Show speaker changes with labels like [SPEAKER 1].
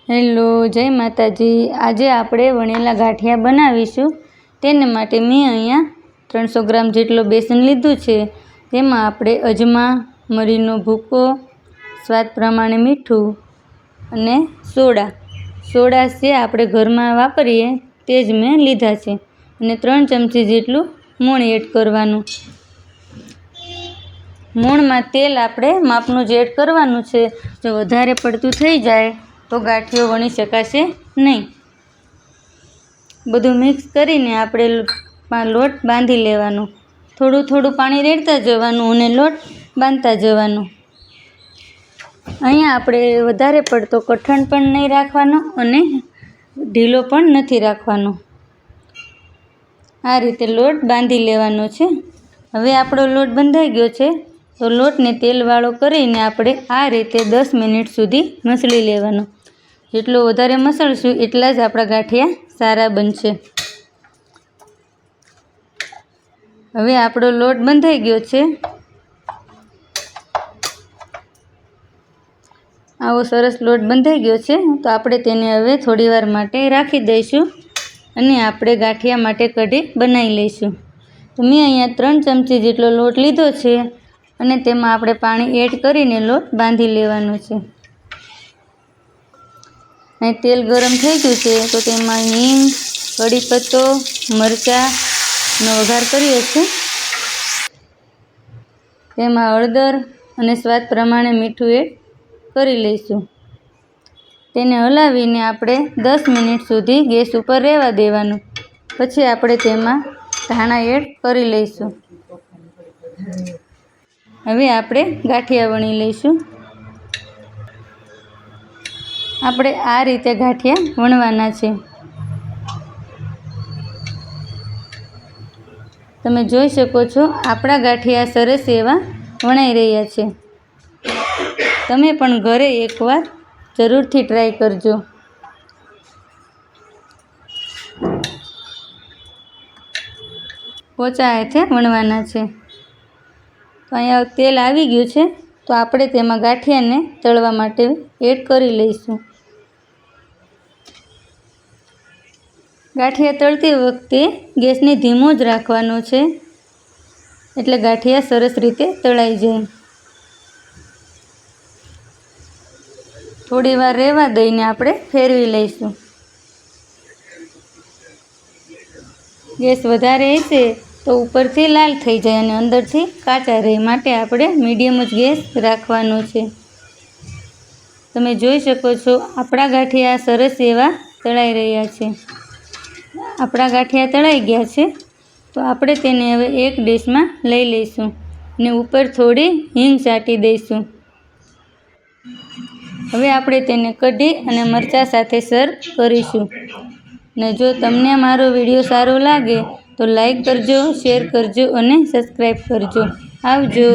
[SPEAKER 1] Hello, જય માતાજી। આજે આપણે વણેલા ગાંઠિયા બનાવીશું। તેને માટે મેં અહીંયા 300 ગ્રામ જેટલો બેસન લીધું છે। તેમાં આપણે અજમા, મરીનો ભૂકો, સ્વાદ પ્રમાણે મીઠું અને સોડા છે આપણે ઘરમાં વાપરીએ તે જ મેં લીધા છે અને 3 ચમચી જેટલું મોણ એડ કરવાનું। મોણમાં તેલ આપણે માપનું જ એડ કરવાનું છે। જો વધારે પડતું થઈ જાય તો ગાંઠિયો વણી શકાશે નહીં। બધું મિક્સ કરીને આપણે લોટ બાંધી લેવાનો। થોડું થોડું પાણી રેડતા જવાનું અને લોટ બાંધતા જવાનું। અહીંયા આપણે વધારે પડતો કઠણ પણ નહીં રાખવાનો અને ઢીલો પણ નથી રાખવાનો। આ રીતે લોટ બાંધી લેવાનો છે। હવે આપણો લોટ બંધાઈ ગયો છે તો લોટને તેલવાળો કરીને આપણે આ રીતે 10 મિનિટ સુધી મસળી લેવાનો। જેટલો વધારે મસળશું એટલા જ આપણા ગાંઠિયા સારા બનશે। હવે આપણો લોટ બંધાઈ ગયો છે। આવો સરસ લોટ બંધાઈ ગયો છે તો આપણે તેને હવે થોડી વાર માટે રાખી દઈશું અને આપણે ગાંઠિયા માટે કઢી બનાવી લઈશું। તો મેં અહીંયા 3 ચમચી જેટલો લોટ લીધો છે અને તેમાં આપણે પાણી એડ કરીને લોટ બાંધી લેવાનો છે। અહીં તેલ ગરમ થઈ ગયું છે તો તેમાં હિંગ, કઢી પત્તો, મરચાંનો વઘાર કર્યો છે। તેમાં હળદર અને સ્વાદ પ્રમાણે મીઠું એડ કરી લઈશું। તેને હલાવીને આપણે 10 મિનિટ સુધી ગેસ ઉપર રહેવા દેવાનું। પછી આપણે તેમાં ધાણા એડ કરી લઈશું। હવે આપણે ગાંઠિયા વણી લઈશું। આપણે આ રીતે ગાંઠિયા વણવાના છે। તમે જોઈ શકો છો આપણા ગાંઠિયા સરસ એવા વણાઈ રહ્યા છે। તમે પણ ઘરે એકવાર જરૂરથી ટ્રાય કરજો। પોચા હાથે વણવાના છે। તો અહીંયા તેલ આવી ગયું છે તો આપણે તેમાં ગાંઠિયાને તળવા માટે એડ કરી લઈશું। ગાંઠિયા તળતી વખતે ગેસને ધીમો જ રાખવાનો છે એટલે ગાંઠિયા સરસ રીતે તળાઈ જાય। થોડી વાર રહેવા દઈને આપણે ફેરવી લઈશું। ગેસ વધારે હશે તો ઉપરથી લાલ થઈ જાય અને અંદરથી કાચા રહે, માટે આપણે મીડિયમ જ ગેસ રાખવાનો છે। તમે જોઈ શકો છો આપણા ગાંઠિયા સરસ એવા તળાઈ રહ્યા છે। આપણા ગાંઠિયા તળાઈ ગયા છે તો આપણે તેને હવે એક ડીશમાં લઈ લઈશું અને ઉપર થોડી હિંગ છાંટી દઈશું। હવે આપણે તેને કઢી અને મરચાં સાથે સર્વ કરીશું। ને જો તમને મારો વિડીયો સારો લાગે તો લાઈક કરજો, શેર કરજો અને સબસ્ક્રાઈબ કરજો। આવજો।